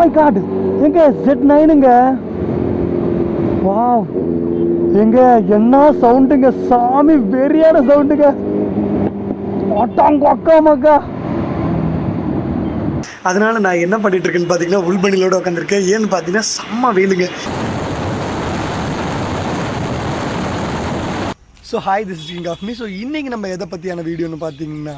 My God, எங்க Z9ங்க. Wow, எங்க என்ன சவுண்டுங்க சாமி, வெறியான சவுண்டுங்க. அக்கா மக்கா. அதனால நான் என்ன பண்ணிட்டு இருக்கேன்னு பார்த்தீங்கன்னா உள்பணிலோட உட்காந்துருக்கேன். ஏன்னு பார்த்தீங்கன்னா செம்ம வெயிலுங்க. So hi, this is king of me. So இன்றைக்கி நம்ம எதை பற்றியான வீடியோன்னு பார்த்தீங்கன்னா,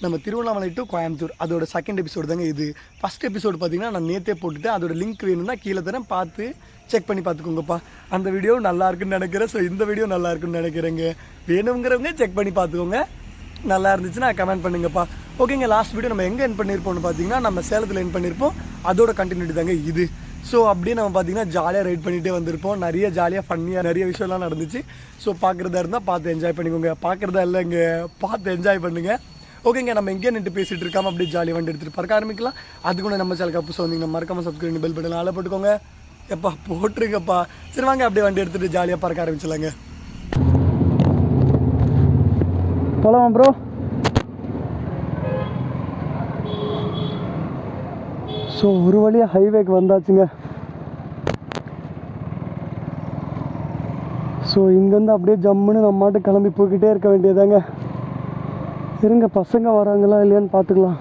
நம்ம திருவண்ணாமலை டு கோயம்புத்தூர் அதோட செகண்ட் எபிசோடு தாங்க இது. ஃபஸ்ட் எபிசோடு பார்த்தீங்கன்னா நான் நேற்றே போட்டுட்டு அதோட லிங்க் வேணும்னா கீழே தரேன், பார்த்து செக் பண்ணி பார்த்துக்கோங்கப்பா. அந்த வீடியோ நல்லா இருக்குன்னு நினைக்கிறேன். ஸோ இந்த வீடியோ நல்லா இருக்குன்னு நினைக்கிறேங்க. வேணுங்கிறவங்க செக் பண்ணி பார்த்துக்கோங்க. நல்லா இருந்துச்சுன்னா கமெண்ட் பண்ணுங்கப்பா. ஓகேங்க, லாஸ்ட் வீடியோ நம்ம எங்கே என் பண்ணியிருப்போம்னு பார்த்தீங்கன்னா நம்ம சேலத்தில் என் பண்ணியிருப்போம். அதோட கண்டினியூட்டி தாங்க இது. ஸோ அப்படியே நம்ம பார்த்தீங்கன்னா ஜாலியாக ரைட் பண்ணிகிட்டே வந்திருப்போம். நிறைய ஜாலியாக ஃபன்னியாக நிறைய விஷயம்லாம் நடந்துச்சு. ஸோ பார்க்குறதா இருந்தால் பார்த்து என்ஜாய் பண்ணிக்கோங்க. பார்க்குறதா இல்லை, இங்கே பார்த்து என்ஜாய் பண்ணுங்கள். ஓகேங்க, நம்ம எங்கேயே நின்று பேசிகிட்டு இருக்காமல் அப்படியே ஜாலியாக வண்டி எடுத்துகிட்டு பறக்க ஆரம்பிக்கலாம். அதுக்கு நம்ம சேனலுக்கு அப்போ வந்தீங்கன்னா மறக்காமல் சப்ஸ்கிரைப் பெல் பட்டன் ஆள போட்டுக்கோங்க. எப்பா போட்டுருங்கப்பா. சரி வாங்க, அப்படியே வண்டி எடுத்துகிட்டு ஜாலியாக பறக்க ஆரம்பிச்சிடலாங்க. போகலாமா ப்ரோ? ஸோ ஒரு வழியாக ஹைவேக்கு வந்தாச்சுங்க. ஸோ இங்கேருந்து அப்படியே ஜம்முன்னு நம்ம மாட்டு கிளம்பி போய்கிட்டே இருக்க வேண்டியதாங்க. இருங்க, பசங்க வராங்களா இல்லையான்னு பார்த்துக்கலாம்.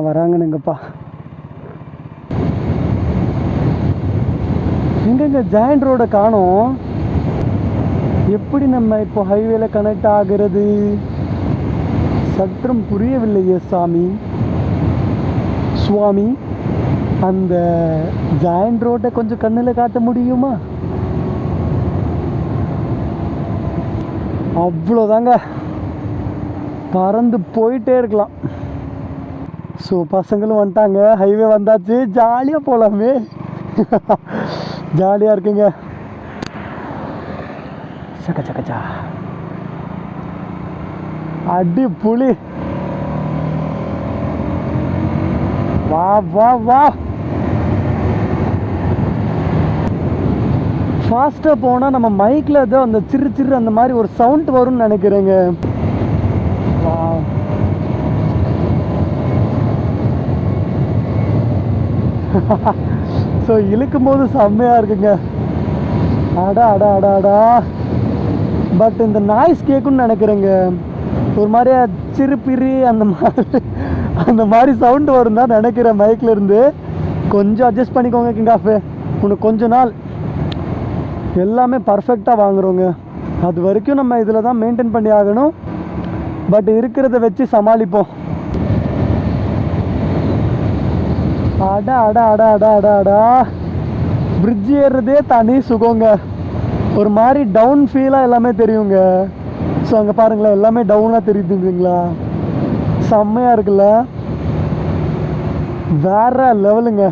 வராங்கன்னுங்கப்பா. எங்கெங்க ஜாயிண்ட் ரோடை காணோம். எப்படி நம்ம இப்போ ஹைவேல கனெக்ட் ஆகிறது சற்றும் புரியவில்லையே சுவாமி. அந்த ஜாயிண்ட் ரோட்டை கொஞ்சம் கண்ணில் காட்ட முடியுமா? அவ்வளோதாங்க, பறந்து போயிட்டே இருக்கலாம். ஸோ பசங்களும் வந்துட்டாங்க, ஹைவே வந்தாச்சு, ஜாலியாக போகலாமே. ஜாலியாக இருக்குங்க. சக்கச்சா அடி புலி. வா வா வா, ஃபாஸ்ட்டாக போனால் நம்ம மைக்கில் ஏதோ அந்த சிறு சிறு அந்த மாதிரி ஒரு சவுண்ட் வரும்னு நினைக்கிறேங்க. வா, ஸோ இழுக்கும் போது செம்மையாக இருக்குங்க. அடா அடா அடா அடா. பட் இந்த நாய்ஸ் கேட்குன்னு நினைக்கிறேங்க. ஒரு மாதிரியா சிறுபிரி அந்த மாதிரி சவுண்டு வரும் தான் நினைக்கிறேன் மைக்கில் இருந்து. கொஞ்சம் அட்ஜஸ்ட் பண்ணிக்கோங்க கிங்காஃபு. இன்னும் கொஞ்ச நாள் எல்லாமே பர்ஃபெக்டாக வாங்குறோங்க. அது வரைக்கும் நம்ம இதில் தான் மெயின்டைன் பண்ணி ஆகணும். பட் இருக்கிறத வச்சு சமாளிப்போம். அடா அடா அடா அடா அடா அடா. பிரிட்ஜ் ஏறுறதே தனி சுகங்க. ஒரு மாதிரி டவுன் ஃபீலாக எல்லாமே தெரியுங்க. ஸோ அங்கே பாருங்களேன், எல்லாமே டவுனாக தெரியுதுங்களா? செம்மையாக இருக்குல்ல, வேற லெவலுங்க.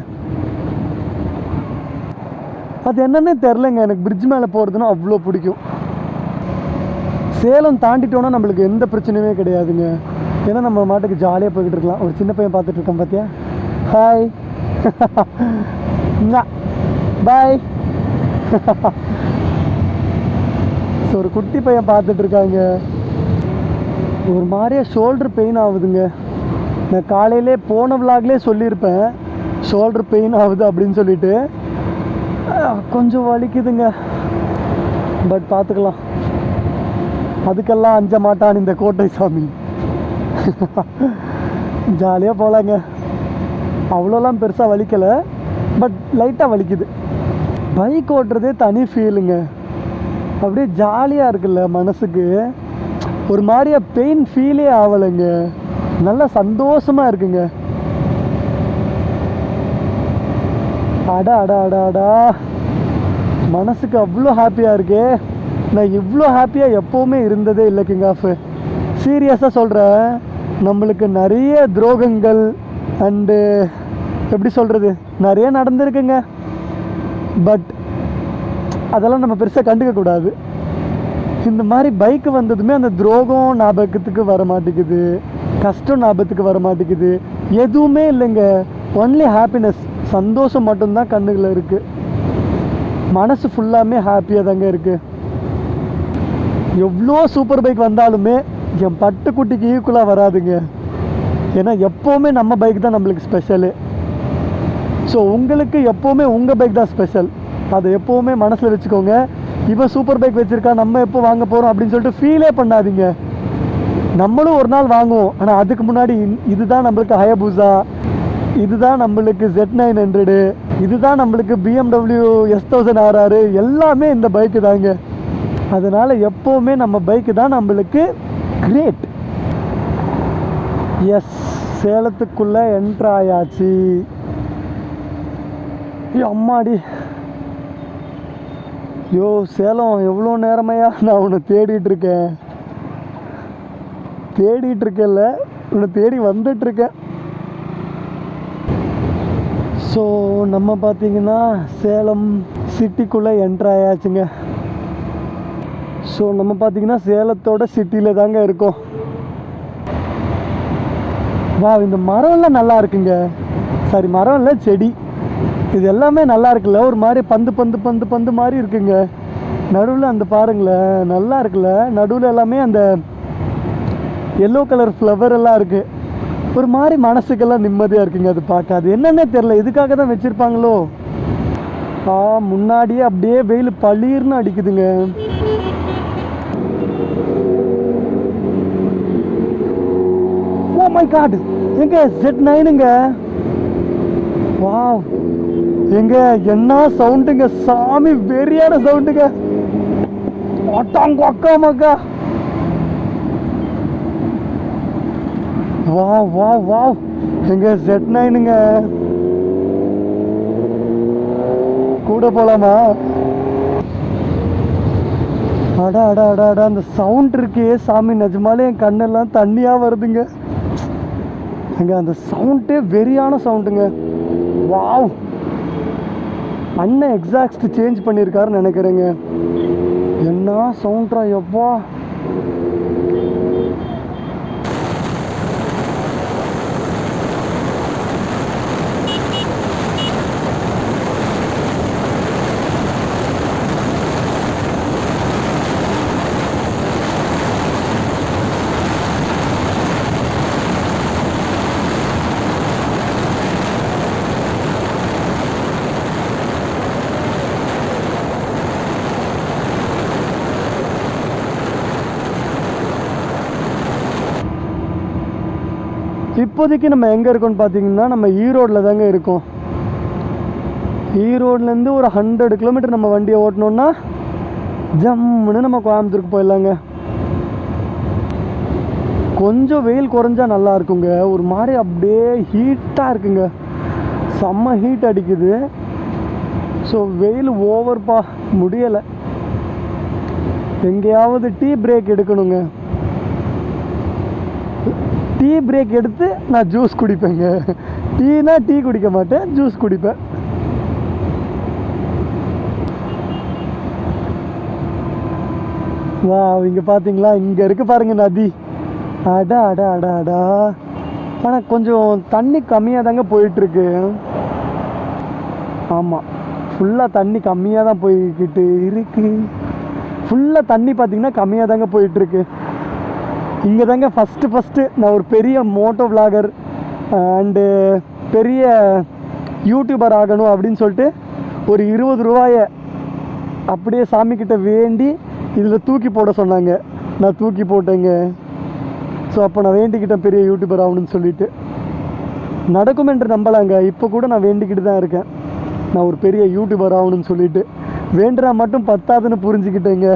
அது என்னன்னே தெரிலங்க, எனக்கு பிரிட்ஜ் மேலே போகிறதுனா அவ்வளோ பிடிக்கும். சேலம் தாண்டிட்டோன்னா நம்மளுக்கு எந்த பிரச்சனையுமே கிடையாதுங்க. ஏன்னா நம்ம மாட்டுக்கு ஜாலியாக போய்கிட்டு இருக்கலாம். ஒரு சின்ன பையன் பார்த்துட்டு இருக்கேன் பார்த்தியா? Hi bye. ஸோ ஒரு குட்டி பையன் பார்த்துட்டு இருக்காங்க. ஒரு மாதிரியா ஷோல்டர் பெயின் ஆகுதுங்க. நான் காலையிலே போன விளாக்லேயே சொல்லியிருப்பேன் ஷோல்டர் பெயின் ஆகுது அப்படின்னு சொல்லிட்டு. கொஞ்சம் வலிக்குதுங்க. பட் பார்த்துக்கலாம், அதுக்கெல்லாம் அஞ்ச மாட்டான் இந்த கோட்டை சாமி. ஜாலியாக போகலாங்க. அவ்வளோலாம் பெருசாக வலிக்கலை, பட் லைட்டாக வலிக்குது. பைக் ஓட்டுறதே தனி ஃபீலுங்க. அப்படியே ஜாலியாக இருக்குல்ல மனசுக்கு. ஒரு மாதிரியா பெயின் ஃபீலே ஆகலைங்க. நல்லா சந்தோஷமாக இருக்குங்க. அடா அடா அடா அடா, மனசுக்கு அவ்வளோ ஹாப்பியாக இருக்கே. நான் இவ்வளோ ஹாப்பியாக எப்போவுமே இருந்ததே இல்லை கிங் ஆஃப். சீரியஸாக சொல்கிறேன், நம்மளுக்கு நிறைய துரோகங்கள் அண்டு எப்படி சொல்கிறது நிறைய நடந்திருக்குங்க. பட் அதெல்லாம் நம்ம பெருசாக கண்டுக்கக்கூடாது. இந்த மாதிரி பைக்கு வந்ததுமே அந்த துரோகம் ஞாபகத்துக்கு வர மாட்டேங்குது, கஷ்டம் ஞாபகத்துக்கு வர மாட்டேங்குது, எதுவுமே இல்லைங்க. ஒன்லி ஹாப்பினஸ், சந்தோஷம் மட்டும்தான் கண்ணுகளில் இருக்குது. மனசு ஃபுல்லாமே ஹாப்பியாக தாங்க இருக்குது. எவ்வளோ சூப்பர் பைக் வந்தாலுமே என் பட்டுக்குட்டிக்கு ஈக்குவலாக வராதுங்க. ஏன்னா எப்போவுமே நம்ம பைக் தான் நம்மளுக்கு ஸ்பெஷலு. ஸோ உங்களுக்கு எப்போவுமே உங்கள் பைக் தான் ஸ்பெஷல், அதை எப்போவுமே மனசில் வச்சுக்கோங்க. இவன் சூப்பர் பைக் வச்சுருக்கா, நம்ம எப்போ வாங்க போகிறோம் அப்படின்னு சொல்லிட்டு ஃபீலே பண்ணாதீங்க. நம்மளும் ஒரு நாள் வாங்குவோம், ஆனால் அதுக்கு முன்னாடி இதுதான் நம்மளுக்கு ஹயபூசா, இதுதான் நம்மளுக்கு Z900, இதுதான் நம்மளுக்கு BMW S1000RR, எல்லாமே இந்த பைக்கு தாங்க. அதனால் எப்போவுமே நம்ம பைக்கு தான் நம்மளுக்கு கிரேட். எஸ், சேலத்துக்குள்ளே என்ட்ரு ஆயாச்சு. அம்மாடி, யோ சேலம் எவ்வளோ நேரமையா நான் உன்னை தேடிட்டுருக்கேன், தேடிட்டுருக்கேன்ல, உன்னை தேடி வந்துட்டுருக்கேன். ஸோ நம்ம பார்த்திங்கன்னா சேலம் சிட்டிக்குள்ளே என்ட்ரு ஆயாச்சுங்க. ஸோ நம்ம பார்த்திங்கன்னா சேலத்தோட சிட்டியில் தாங்க இருக்கோம். வா, இந்த மரம்லாம் நல்லா இருக்குங்க. சாரி, மரம் இல்லை, செடி, இது எல்லாமே நல்லா இருக்குல்ல. ஒரு மாதிரி பந்து பந்து பந்து பந்து மாதிரி இருக்குங்க. நடுவில் அந்த பாருங்களேன், நல்லா இருக்குல்ல. நடுவில் எல்லாமே அந்த எல்லோ கலர் ஃப்ளவர் எல்லாம் இருக்குது. ஒரு மாதிரி மனசுக்கெல்லாம் நிம்மதியாக இருக்குங்க அது பார்க்க. அது என்னன்னே தெரில, இதுக்காக தான் வச்சுருப்பாங்களோ. முன்னாடியே அப்படியே வெயில் பளீர்னு அடிக்குதுங்க. ஓ மை காட், எங்க Z9ங்க. வாவ், எங்க என்ன சவுண்டுங்க சாமி, வெறியான சவுண்டுங்க. அக்கா மக்கா, வாவ் வாவ் வாவ், எங்க Z9ங்க. கூட போலாமா? அடா அடா அடா அடா, அந்த சவுண்ட் இருக்கே சாமி, நிஜமாலே என் கண்ணெல்லாம் தண்ணியாக வருதுங்க. எங்க அந்த சவுண்டே வெறியான சவுண்டுங்க. வாவ், அண்ணன் எக்ஸாக்ட் சேஞ்ச் பண்ணியிருக்காருன்னு நினைக்கிறேங்க. என்ன சவுண்ட்ரா எப்பா. இப்போதைக்கு நம்ம எங்கே இருக்கோம்னு பார்த்தீங்கன்னா, நம்ம ஈரோடில் தாங்க இருக்கோம். ஈரோட்லேருந்து ஒரு 100 கிலோமீட்டர் நம்ம வண்டியை ஓட்டினோன்னா ஜம்முன்னு நம்ம கோயம்புத்தூருக்கு போயிடலாங்க. கொஞ்சம் வெயில் குறைஞ்சா நல்லா இருக்குங்க. ஒரு மாதிரி அப்படியே ஹீட்டாக இருக்குங்க, செம்ம ஹீட் அடிக்குது. ஸோ வெயில் ஓவர்ப்பா, முடியலை. எங்கேயாவது டீ பிரேக் எடுக்கணுங்க. டீ பிரேக் எடுத்து நான் ஜூஸ் குடிப்பேங்க. டீனா டீ குடிக்க மாட்டேன், ஜூஸ் குடிப்பேன். வா, இங்கே பார்த்தீங்களா, இங்கே இருக்குது பாருங்க நதி. அடா அடா அடா அடா. ஆனால் கொஞ்சம் தண்ணி கம்மியாக தாங்க போயிட்டுருக்கு. ஆமாம், ஃபுல்லாக தண்ணி கம்மியாக தான் போய்கிட்டு இருக்கு. ஃபுல்லாக தண்ணி பார்த்தீங்கன்னா கம்மியாக தாங்க போயிட்டுருக்கு. இங்கே தாங்க ஃபஸ்ட்டு நான் ஒரு பெரிய மோட்டோ விளாகர் அண்டு பெரிய யூடியூபர் ஆகணும் அப்படின்னு சொல்லிட்டு ஒரு 20 ரூபாயை அப்படியே சாமிக்கிட்ட வேண்டி இதில் தூக்கி போட சொன்னாங்க. நான் தூக்கி போட்டேங்க. ஸோ அப்போ நான் வேண்டிக்கிட்டேன் பெரிய யூடியூபர் ஆகணும்னு சொல்லிட்டு. நடக்கும் என்று நம்பலாங்க. இப்போ கூட நான் வேண்டிக்கிட்டு தான் இருக்கேன், நான் ஒரு பெரிய யூடியூபர் ஆகணும்னு சொல்லிட்டு. வேண்டுனா மட்டும் பத்தாதுன்னு புரிஞ்சுக்கிட்டேங்க.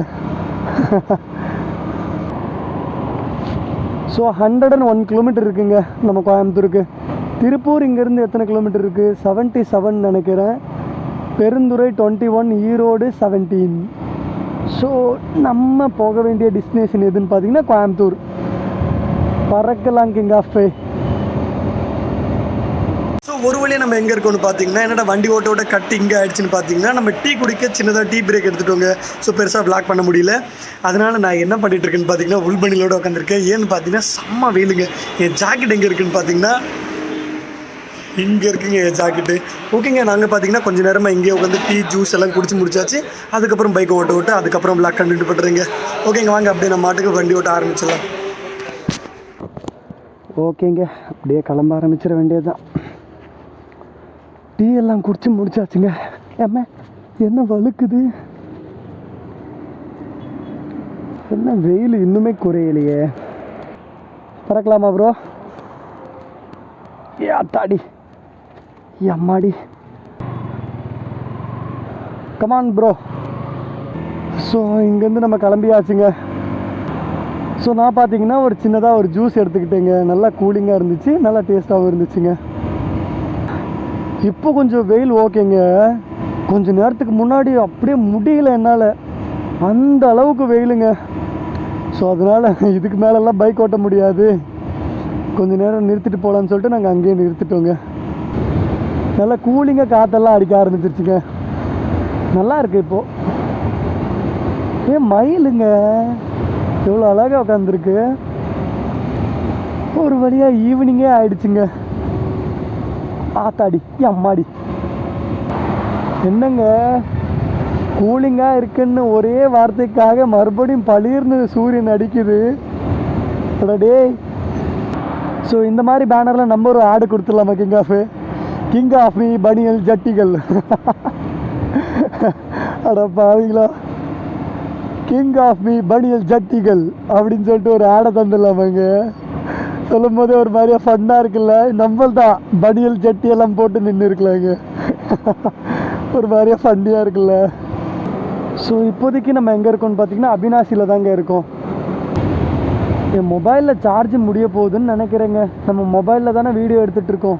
ஸோ 101 கிலோமீட்டர் இருக்குங்க நம்ம கோயம்புத்தூருக்கு. திருப்பூர் இங்கேருந்து எத்தனை கிலோமீட்டர் இருக்குது? 77 நினைக்கிறேன். பெருந்துறை 21, ஈரோடு 17. ஸோ நம்ம போக வேண்டிய டெஸ்டினேஷன் எதுன்னு பார்த்தீங்கன்னா கோயம்புத்தூர். பறக்கலாம் கிங் ஆஃப் ஃபே. ஸோ ஒரு வழியாக நம்ம எங்கே இருக்கோம்னு பார்த்தீங்கன்னா, என்னடா வண்டி ஓட்ட கட்டி இங்கே ஆயிடுச்சுன்னு பார்த்தீங்கன்னா, நம்ம டீ குடிக்க சின்னதாக டீ பிரேக் எடுத்துட்டோங்க. ஸோ பெருசாக பிளாக் பண்ண முடியல. அதனால் நான் என்ன பண்ணிட்டு இருக்கேன்னு பார்த்தீங்கன்னா, உள்பணிலோடு உட்காந்துருக்கேன். ஏன்னு பார்த்தீங்கன்னா செம்ம வெயிலுங்க. என் ஜாக்கெட் எங்கே இருக்குன்னு பார்த்தீங்கன்னா இங்கே இருக்குங்க என் ஜாக்கெட்டு. ஓகேங்க, நாங்கள் பார்த்தீங்கன்னா கொஞ்சம் நேரமாக இங்கே உட்காந்து டீ ஜூஸ் எல்லாம் குடிச்சு முடிச்சாச்சு. அதுக்கப்புறம் பைக்கை ஓட்ட அதுக்கப்புறம் பிளாக் கண்டினியூ பண்ணுறேங்க. ஓகேங்க, வாங்க அப்படியே நம்ம மாட்டுக்கு வண்டி ஓட்ட ஆரம்பிச்சிடலாம். ஓகேங்க, அப்படியே கிளம்ப ஆரம்பிச்சிட வேண்டியது தான். டீ எல்லாம் குடிச்சு முடிச்சாச்சுங்க. ஏம்மா என்ன வழுக்குது, என்ன வெயில் இன்னுமே குறையலையே. பறக்கலாமா ப்ரோ? ஏ அத்தாடி, அம்மாடி, கமான் ப்ரோ. ஸோ இங்கேருந்து நம்ம கிளம்பியாச்சுங்க. ஸோ நான் பார்த்தீங்கன்னா ஒரு சின்னதாக ஒரு ஜூஸ் எடுத்துக்கிட்டேங்க. நல்லா கூலிங்காக இருந்துச்சு, நல்லா டேஸ்ட்டாகவும் இருந்துச்சுங்க. இப்போ கொஞ்சம் வெயில் ஓகேங்க. கொஞ்சம் நேரத்துக்கு முன்னாடி அப்படியே முடியல என்னால், அந்த அளவுக்கு வெயிலுங்க. ஸோ அதனால் இதுக்கு மேலெல்லாம் பைக் ஓட்ட முடியாது, கொஞ்சம் நேரம் நிறுத்திட்டு போகலான்னு சொல்லிட்டு நாங்கள் அங்கேயே நிறுத்திட்டோங்க. நல்லா கூலிங்காக காற்றெல்லாம் அடிக்க ஆரம்பிச்சிருச்சுங்க. நல்லா இருக்குது இப்போது. மயிலுங்க எவ்வளோ அழகாக உட்காந்துருக்கு. ஒரு வழியாக ஈவினிங்கே ஆயிடுச்சுங்க. ஆத்தாடி அம்மாடி, என்னங்க கூலிங்காக இருக்குன்னு ஒரே வார்த்தைக்காக மறுபடியும் பளிர்னு சூரியன் அடிக்குது. டே, ஸோ இந்த மாதிரி பேனரில் நம்ம ஒரு ஆடு கொடுத்துடலாமா? கிங் ஆஃப் மீ பனியல் ஜட்டிகள். அட பாவீங்களா, கிங் ஆஃப் மீ பனியல் ஜட்டிகள் அப்படின்னு சொல்லிட்டு ஒரு ஆடை தந்துடலாமாங்க? சொல்லும் போதே ஒரு மாதிரியா ஃபன்னாக இருக்குல்ல. நம்மள் தான் பனியல் ஜட்டி எல்லாம் போட்டு நின்று இருக்கலாங்க. ஒரு மாதிரியா ஃபன்னியாக இருக்குல்ல. ஸோ இப்போதைக்கு நம்ம எங்கே இருக்கோம்னு பார்த்தீங்கன்னா அவினாசியில் தாங்க இருக்கோம். என் மொபைலில் சார்ஜ் முடிய போகுதுன்னு நினைக்கிறேங்க. நம்ம மொபைலில் தானே வீடியோ எடுத்துகிட்டு இருக்கோம்.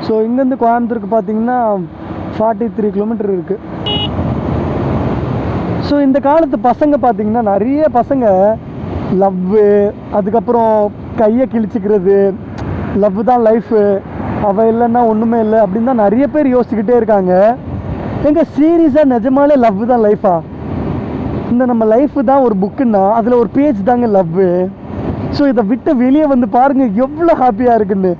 ஸோ இங்கேருந்து கோயம்புத்தூருக்கு பார்த்தீங்கன்னா 43 கிலோமீட்டர் இருக்குது. ஸோ இந்த காலத்து பசங்க பார்த்தீங்கன்னா நிறைய பசங்க லவ்வு, அதுக்கப்புறம் கையை கிழிச்சிக்கிறது, லவ் தான் லைஃபு, அவள் இல்லைன்னா ஒன்றுமே இல்லை அப்படின்னு தான் நிறைய பேர் யோசிச்சுக்கிட்டே இருக்காங்க. எங்கள் சீரியஸாக நிஜமாலே லவ் தான் லைஃபா? இந்த நம்ம லைஃபு தான் ஒரு புக்குன்னா அதில் ஒரு பேஜ் தாங்க லவ்வு. ஸோ இதை விட்டு வெளியே வந்து பாருங்கள் எவ்வளோ ஹாப்பியாக இருக்குன்னு.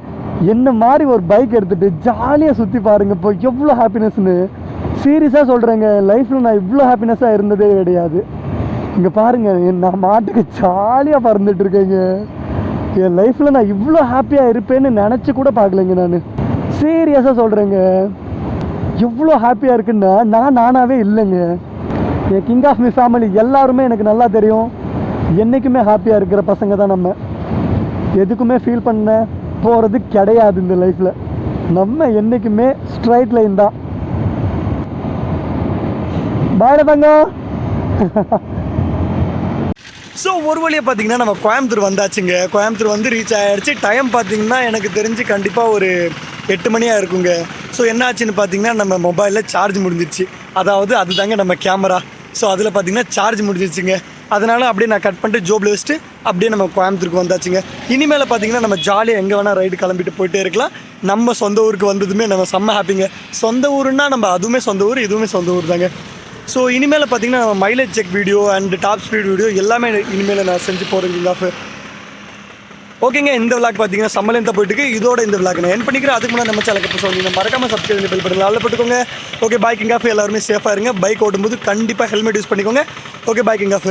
என்ன மாதிரி ஒரு பைக் எடுத்துகிட்டு ஜாலியாக சுற்றி பாருங்கள் இப்போ எவ்வளோ ஹாப்பினஸ்ன்னு. சீரியஸாக சொல்கிறேங்க, லைஃப்பில் நான் இவ்வளோ ஹாப்பினஸ்ஸாக இருந்ததே கிடையாது. இங்கே பாருங்கள், நான் மாட்டுக்கு ஜாலியாக பறந்துட்டுருக்கேங்க. என் லைஃப்பில் நான் இவ்வளோ ஹாப்பியாக இருப்பேன்னு நினச்சி கூட பார்க்கலைங்க. நான் சீரியஸாக சொல்கிறேங்க, எவ்வளோ ஹாப்பியாக இருக்குன்னா நானாகவே இல்லைங்க. என் கிங் ஆஃப் மீ ஃபேமிலி எல்லாருமே எனக்கு நல்லா தெரியும். என்றைக்குமே ஹாப்பியாக இருக்கிற பசங்க தான் நம்ம. எதுக்குமே ஃபீல் பண்ண போகிறது கிடையாது இந்த லைஃப்பில். நம்ம என்றைக்குமே ஸ்ட்ரைட் லைன் தான். பாய் தங்க. ஸோ ஒரு வழியாக பார்த்தீங்கன்னா நம்ம கோயம்புத்தூர் வந்தாச்சுங்க. கோயம்புத்தூர் வந்து ரீச் ஆகிடுச்சு. டைம் பார்த்தீங்கன்னா எனக்கு தெரிஞ்சு கண்டிப்பாக ஒரு 8 மணியாக இருக்குங்க. ஸோ என்ன ஆச்சுன்னு பார்த்தீங்கன்னா நம்ம மொபைலில் சார்ஜ் முடிஞ்சிருச்சு. அதாவது அதுதாங்க நம்ம கேமரா. ஸோ அதில் பார்த்தீங்கன்னா சார்ஜ் முடிஞ்சிருச்சுங்க. அதனால் அப்படியே நான் கட் பண்ணிட்டு ஜோபில் வச்சுட்டு அப்படியே நம்ம கோயம்புத்தூருக்கு வந்தாச்சுங்க. இனிமேல் பார்த்தீங்கன்னா நம்ம ஜாலியாக எங்கே வேணால் ரைடு கிளம்பிட்டு போயிட்டே இருக்கலாம். நம்ம சொந்த ஊருக்கு வந்ததுமே நம்ம செம்ம ஹாப்பிங்க. சொந்த ஊருன்னா நம்ம அதுவுமே சொந்த ஊர், இதுவுமே சொந்த ஊர் தாங்க. ஸோ இனிமேல் பார்த்தீங்கன்னா நம்ம mileage check video and top speed video எல்லாமே இனிமேல் நான் செஞ்சு போகிறேங்க. ஓகேங்க, இந்த விளாக் பார்த்தீங்கன்னா சம்மலேருந்து போயிட்டு இதோட இந்த விளாக் நான் என் பண்ணிக்கிறேன். அதுக்கு முன்னாடி நம்ம சேனலுக்கு சொன்னீங்க மறக்காம சப்ஸ்கிரைப் பெல் பட்டன் ஆல்ல போட்டுக்கோங்க. ஓகே, பைக்கிங் ஆஃப் எல்லாருமே சேஃபாக இருங்க. பைக் ஓட்டும்போது கண்டிப்பாக ஹெல்மெட் யூஸ் பண்ணிக்கோங்க. Okay, biking of.